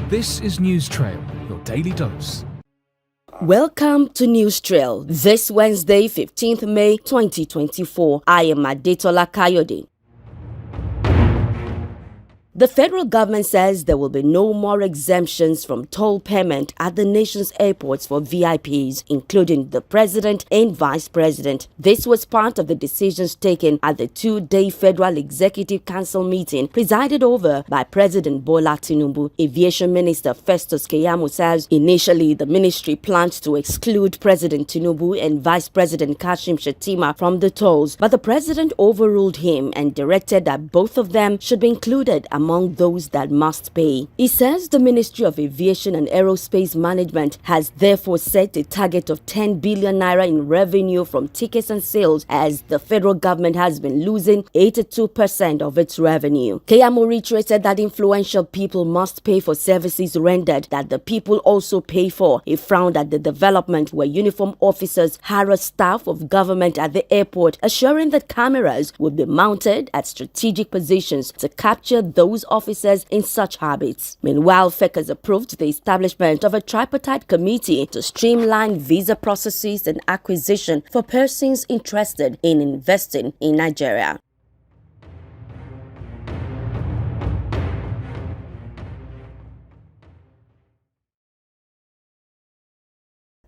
This is News Trail, your daily dose. Welcome to News Trail. This Wednesday, 15th May 2024. I am Adetola Kayode. The federal government says there will be no more exemptions from toll payment at the nation's airports for VIPs, including the president and vice president. This was part of the decisions taken at the two-day Federal Executive Council meeting presided over by President Bola Tinubu. Aviation Minister Festus Keyamo says initially the ministry planned to exclude President Tinubu and Vice President Kashim Shettima from the tolls, but the president overruled him and directed that both of them should be included among those that must pay. He says the Ministry of Aviation and Aerospace Management has therefore set a target of 10 billion naira in revenue from tickets and sales, as the federal government has been losing 82% of its revenue. Keyamo reiterated that influential people must pay for services rendered that the people also pay for. He frowned at the development where uniformed officers harass staff of government at the airport, assuring that cameras would be mounted at strategic positions to capture those officers in such habits. Meanwhile, FARES approved the establishment of a tripartite committee to streamline visa processes and acquisition for persons interested in investing in Nigeria.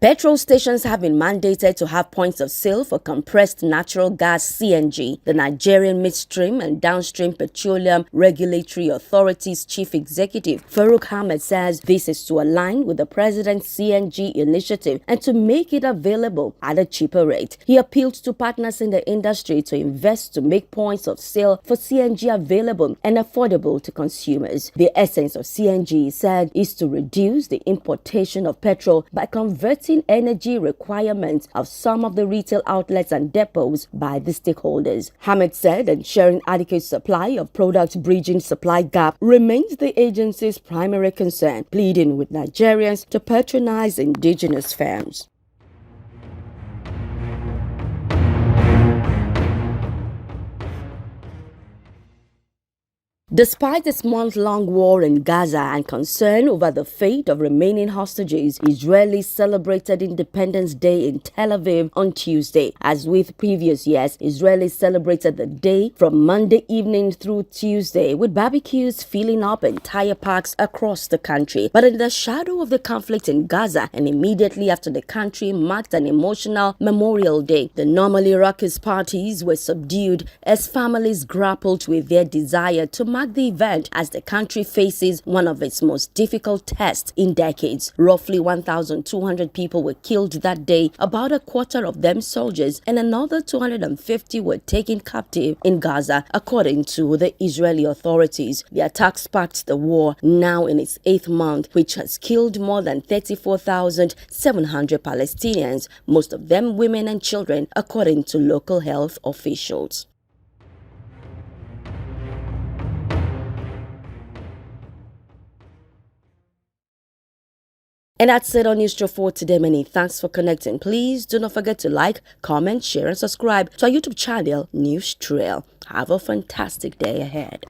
Petrol stations have been mandated to have points of sale for compressed natural gas (CNG. The Nigerian Midstream and Downstream Petroleum Regulatory Authority's Chief Executive Farouk Ahmed says this is to align with the President's CNG initiative and to make it available at a cheaper rate. He appealed to partners in the industry to invest to make points of sale for CNG available and affordable to consumers. The essence of CNG, he said, is to reduce the importation of petrol by converting energy requirements of some of the retail outlets and depots by the stakeholders. Hamid said ensuring adequate supply of product bridging supply gap remains the agency's primary concern, pleading with Nigerians to patronize indigenous firms. Despite this month-long war in Gaza and concern over the fate of remaining hostages, Israelis celebrated Independence Day in Tel Aviv on Tuesday. As with previous years, Israelis celebrated the day from Monday evening through Tuesday, with barbecues filling up entire parks across the country. But in the shadow of the conflict in Gaza and immediately after the country marked an emotional Memorial Day, the normally raucous parties were subdued as families grappled with their desire to mark the event as the country faces one of its most difficult tests in decades. Roughly 1,200 people were killed that day, about a quarter of them soldiers, and another 250 were taken captive in Gaza, according to the Israeli authorities. The attack sparked the war, now in its 8th month, which has killed more than 34,700 Palestinians, most of them women and children, according to local health officials. And that's it on News Trail for today. Many thanks for connecting. Please do not forget to like, comment, share, and subscribe to our YouTube channel, News Trail. Have a fantastic day ahead.